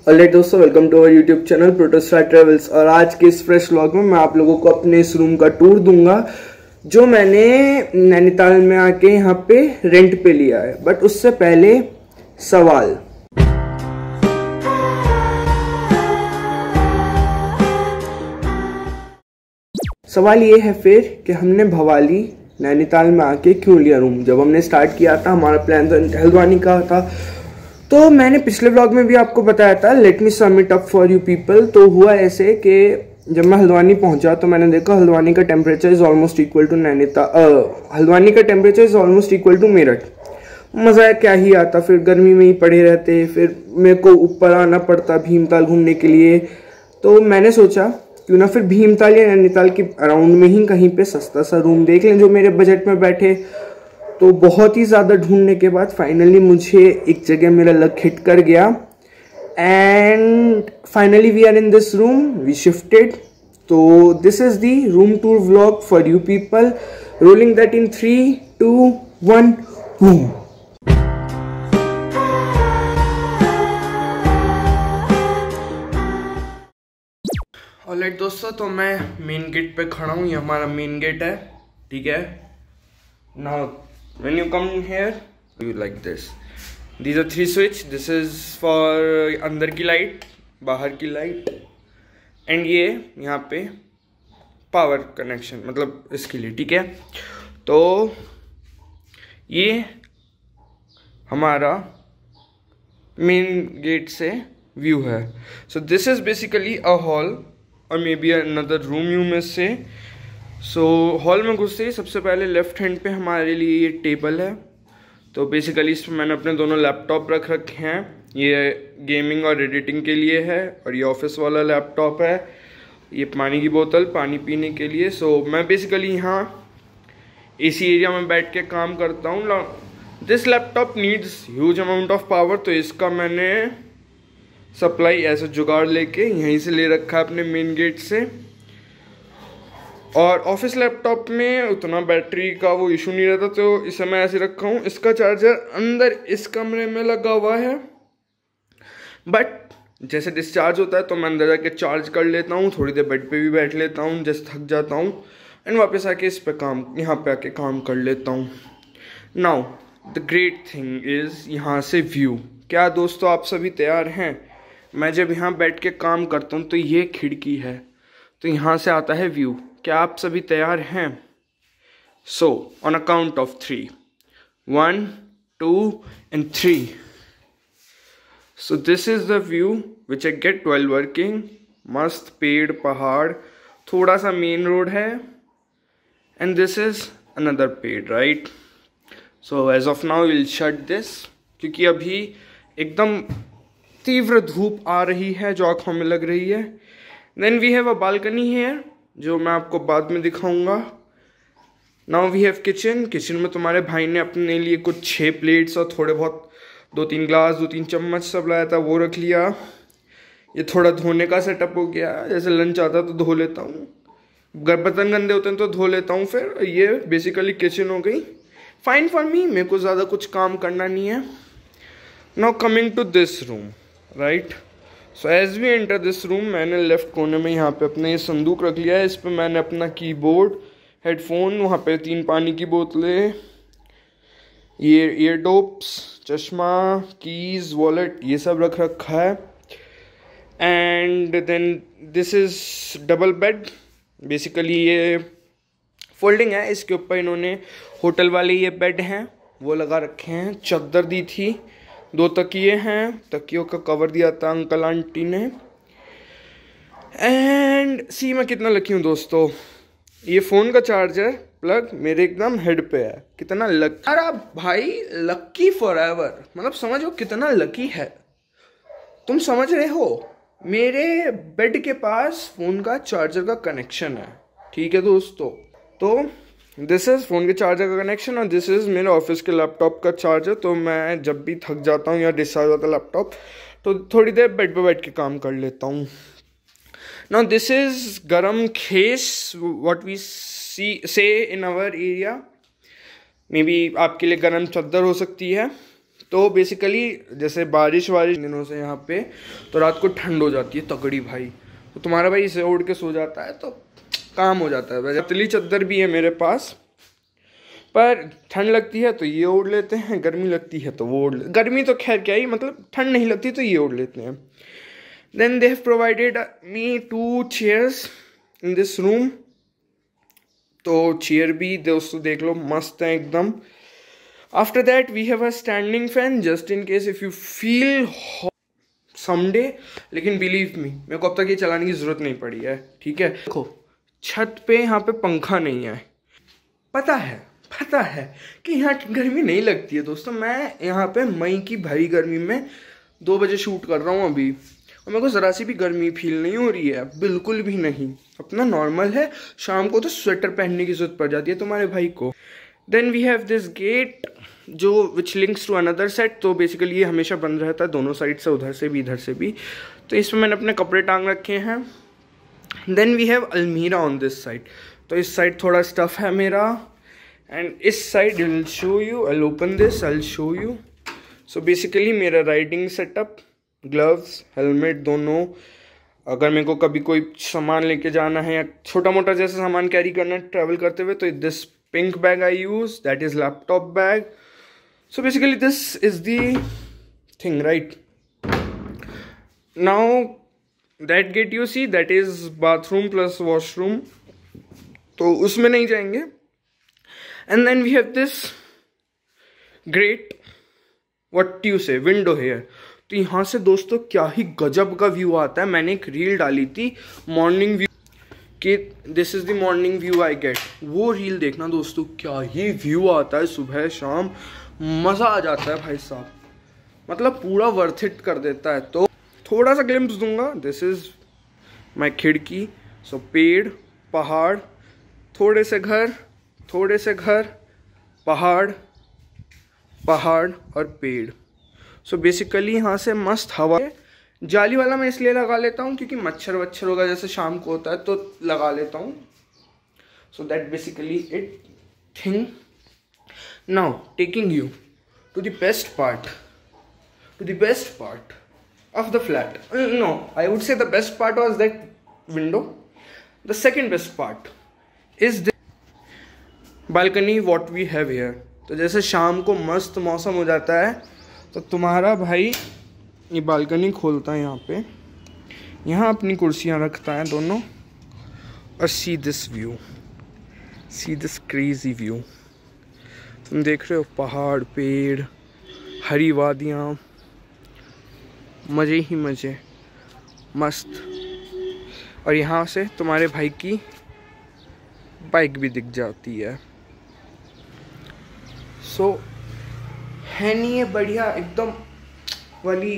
Alright दोस्तों, welcome to our YouTube channel Protostar Travels. और आज के इस फ्रेश व्लॉग में मैं आप लोगों को अपने इस रूम का टूर दूंगा जो मैंने नैनीताल में आके यहाँ पे रेंट पे लिया है। बट उससे पहले सवाल ये है फिर कि हमने भवाली नैनीताल में आके क्यों लिया रूम। जब हमने स्टार्ट किया था हमारा प्लान तो हल्द्वानी का था। तो मैंने पिछले व्लॉग में भी आपको बताया था let me sum it up for you people. तो हुआ ऐसे कि जब मैं हल्द्वानी पहुंचा तो मैंने देखा हल्द्वानी का temperature is almost equal to Haldwani का temperature is almost equal to Meerut. मज़ा क्या ही आता, फिर गर्मी में ही पड़े रहते, फिर मेरे को ऊपर आना पड़ता भीमताल घूमने के लिए। तो मैंने सोचा क्यों ना फिर भीमताल या नैनीताल के अराउंड में ही कहीं पे सस्ता सा रूम देख लें जो मेरे बजट में बैठे। तो बहुत ही ज़्यादा ढूंढने के बाद फाइनली मुझे एक जगह मेरा लक हिट कर गया and finally we are in this room, we shifted. तो this is the room tour vlog for you people. Rolling that in 3, 2, 1 boom. Alright दोस्तों, तो मैं मेन गेट पे खड़ा हूँ। ये हमारा मेन गेट है, ठीक है। Now when you come here you like this, these are 3 switch. this is for अंदर की लाइट, बाहर की लाइट एंड ये यहाँ पे पावर कनेक्शन, मतलब इसके लिए, ठीक है। तो ये हमारा मेन गेट से व्यू है। So this is basically a hall और maybe another room you में से। सो हॉल में घुसते ही सबसे पहले लेफ्ट हैंड पे हमारे लिए ये टेबल है। तो बेसिकली इसमें मैंने अपने दोनों लैपटॉप रख रखे हैं। ये गेमिंग और एडिटिंग के लिए है और ये ऑफिस वाला लैपटॉप है। ये पानी की बोतल, पानी पीने के लिए। सो मैं बेसिकली यहाँ एसी एरिया में बैठ के काम करता हूँ। This laptop needs huge amount of power, तो इसका मैंने सप्लाई ऐसे जुगाड़ लेके यहीं से ले रखा है अपने मेन गेट से। और ऑफिस लैपटॉप में उतना बैटरी का वो इशू नहीं रहता, तो इसे मैं ऐसे रखा हूँ। इसका चार्जर अंदर इस कमरे में लगा हुआ है, बट जैसे डिस्चार्ज होता है तो मैं अंदर जाके चार्ज कर लेता हूँ। थोड़ी देर बेड पे भी बैठ लेता हूँ जैसे थक जाता हूँ एंड वापस आके इस पे यहाँ पे आके काम कर लेता हूँ। Now the great thing is यहाँ से व्यू। क्या दोस्तों आप सभी तैयार हैं? मैं जब यहाँ बैठ के काम करता हूँ तो ये खिड़की है, तो यहाँ से आता है व्यू। क्या आप सभी तैयार हैं? So on a count of 3, 1, 2 and 3. So this is the view which I get while working. मस्त पेड़ पहाड़, थोड़ा सा मेन रोड है and this is another पेड़, right? So as of now we'll shut this क्योंकि अभी एकदम तीव्र धूप आ रही है जो आँखों में लग रही है। Then we have a balcony here जो मैं आपको बाद में दिखाऊंगा। Now we have kitchen. Kitchen में तुम्हारे भाई ने अपने लिए कुछ 6 प्लेट्स और थोड़े बहुत 2-3 ग्लास, 2-3 चम्मच सब लाया था, वो रख लिया। ये थोड़ा धोने का सेटअप हो गया, जैसे लंच आता तो धो लेता हूँ, बर्तन गंदे होते हैं तो धो लेता हूँ। फिर ये बेसिकली किचन हो गई। फाइन फॉर मी, मेरे को ज़्यादा कुछ काम करना नहीं है। Now coming to this room, right. So as we enter this room, मैंने लेफ्ट कोने में यहाँ पे अपने ये संदूक रख लिया है। इस पे मैंने अपना कीबोर्ड, हेडफोन, वहाँ पे 3 पानी की बोतलें, ये ईयरडोप्स, चश्मा, कीज, वॉलेट, ये सब रख रखा है। And then this is double bed. Basically ये फोल्डिंग है, इसके ऊपर इन्होंने होटल वाले ये बेड हैं वो लगा रखे हैं। चादर दी थी, 2 तकिए हैं, तकियों का कवर दिया था अंकल आंटी ने। एंड सी मैं कितना लकी हूँ दोस्तों, ये फ़ोन का चार्जर प्लग मेरे एकदम हेड पे है। कितना लक, अरे भाई लकी फॉर एवर, मतलब समझो कितना लकी है। तुम समझ रहे हो, मेरे बेड के पास फ़ोन का चार्जर का कनेक्शन है, ठीक है दोस्तों। तो दिस इज़ फ़ोन के चार्जर का कनेक्शन और दिस इज़ मेरे ऑफिस के लैपटॉप का चार्जर। तो मैं जब भी थक जाता हूँ या डिस्चार्ज होता है लैपटॉप तो थोड़ी देर बेड पे बैठ के काम कर लेता हूँ। नाउ दिस इज़ गरम खेस, what we say in our area. May be आपके लिए गरम चादर हो सकती है। तो बेसिकली जैसे बारिश दिनों से यहाँ पे, तो रात को ठंड हो जाती है तगड़ी भाई, तो तुम्हारा भाई इसे ओढ़ के सो जाता है तो काम हो जाता है। वैसे पतली चादर भी है मेरे पास, पर ठंड लगती है तो ये ओढ़ लेते हैं, गर्मी लगती है तो वो ओढ़ लेते, गर्मी तो खैर क्या ही, मतलब ठंड नहीं लगती तो ये ओढ़ लेते हैं। Then they have provided me 2 chairs in this room, तो चेयर भी दोस्तों देख लो मस्त है एकदम। After that we have a standing fan just in case if you feel someday, लेकिन बिलीव मी मेरे को अब तक ये चलाने की जरूरत नहीं पड़ी है, ठीक है। देखो छत पे यहाँ पे पंखा नहीं है, पता है कि यहाँ गर्मी नहीं लगती है दोस्तों। मैं यहाँ पे मई की भारी गर्मी में 2 बजे शूट कर रहा हूँ अभी, और मेरे को ज़रा सी भी गर्मी फील नहीं हो रही है, बिल्कुल भी नहीं, अपना नॉर्मल है। शाम को तो स्वेटर पहनने की जरूरत पड़ जाती है तुम्हारे भाई को। Then we have this gate जो which links to another set, तो बेसिकली ये हमेशा बंद रहता है दोनों साइड से, उधर से भी इधर से भी, तो इसमें मैंने अपने कपड़े टांग रखे हैं। देन वी हैव अलमीरा ऑन दिस साइड, तो इस साइड थोड़ा स्टफ है मेरा, एंड इस side will show you, I open this, I show you. So basically मेरा राइडिंग सेटअप, ग्लव्स, हेलमेट दोनों, अगर मेरे को कभी कोई सामान लेके जाना है या छोटा मोटा जैसा सामान कैरी करना है ट्रैवल करते हुए, तो this pink bag I use, that is laptop bag. So basically this is the thing right now. That gate you see, that is bathroom plus washroom, तो उसमें नहीं जाएंगे। And then we have this great what you say window here, तो यहाँ से दोस्तों क्या ही गजब का व्यू आता है। मैंने एक रील डाली थी मॉर्निंग व्यू कि this is the morning view I get, वो रील देखना दोस्तों, क्या ही व्यू आता है सुबह शाम, मज़ा आ जाता है भाई साहब, मतलब पूरा वर्थ इट कर देता है। तो थोड़ा सा ग्लिम्स दूंगा, दिस इज माई खिड़की, सो पेड़, पहाड़, थोड़े से घर, पहाड़ और पेड़। सो बेसिकली यहाँ से मस्त हवा। जाली वाला मैं इसलिए लगा लेता हूँ क्योंकि मच्छर वच्छर होगा जैसे शाम को होता है तो लगा लेता हूँ। So that basically it thing. Now taking you to the best part of the flat. No, I would say the best part was that window. The second best part is the balcony what we have here. तो जैसे शाम को मस्त मौसम हो जाता है तो तुम्हारा भाई ये बालकनी खोलता है यहाँ पे, यहाँ अपनी कुर्सियाँ रखता है दोनों, और see this view, see this crazy view. तुम देख रहे हो पहाड़, पेड़, हरी वादियाँ, मज़े ही मज़े, मस्त। और यहाँ से तुम्हारे भाई की बाइक भी दिख जाती है। सो है नहीं ये बढ़िया एकदम वाली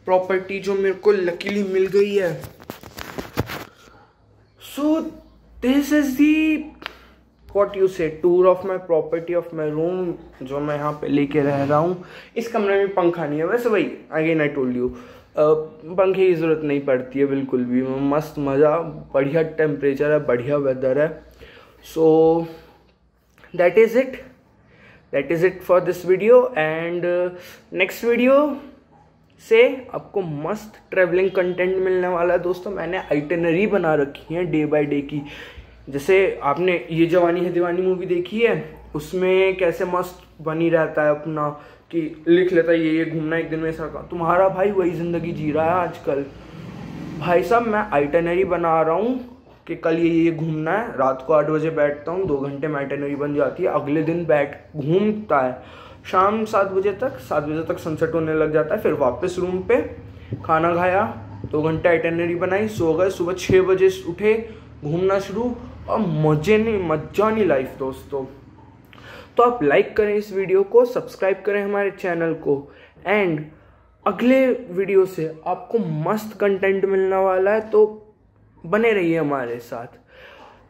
प्रॉपर्टी जो मेरे को लकीली मिल गई है। So this is the what you say tour of my property of my room जो मैं यहाँ पे लेके रह रहा हूँ। इस कमरे में पंखा नहीं है, वैसे भाई अगेन आई टोल्ड यू पंखे की ज़रूरत नहीं पड़ती है बिल्कुल भी, मस्त मज़ा, बढ़िया टेम्परेचर है, बढ़िया वेदर है। So that is it for this video, and next video से आपको मस्त ट्रैवलिंग कंटेंट मिलने वाला है दोस्तों। मैंने आइटिनरी बना रखी है डे बाय डे की, जैसे आपने ये जवानी है दीवानी मूवी देखी है, उसमें कैसे मस्त बनी रहता है अपना कि लिख लेता है ये घूमना एक दिन में ऐसा, तुम्हारा भाई वही ज़िंदगी जी रहा है आजकल। भाई साहब मैं आइटिनरी बना रहा हूँ कि कल ये घूमना है, रात को 8 बजे बैठता हूँ, 2 घंटे में आइटिनरी बन जाती है, अगले दिन बैठ घूमता है, शाम 7 बजे तक सनसेट होने लग जाता है, फिर वापस रूम पे खाना खाया, 2 घंटे आइटिनरी बनाई, सो गए, सुबह 6 बजे उठे, घूमना शुरू, और मजा नहीं लाइफ दोस्तों। तो आप लाइक करें इस वीडियो को, सब्सक्राइब करें हमारे चैनल को, एंड अगले वीडियो से आपको मस्त कंटेंट मिलने वाला है, तो बने रहिए हमारे साथ।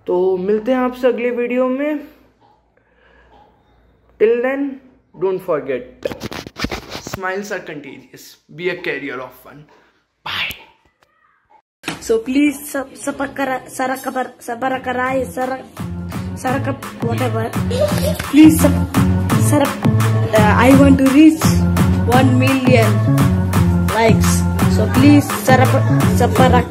तो मिलते हैं आपसे अगले वीडियो में। Till then don't forget, smiles are contagious, be a carrier of fun. Bye. So please whatever. Please I want to reach 1 million likes. So please subscribe.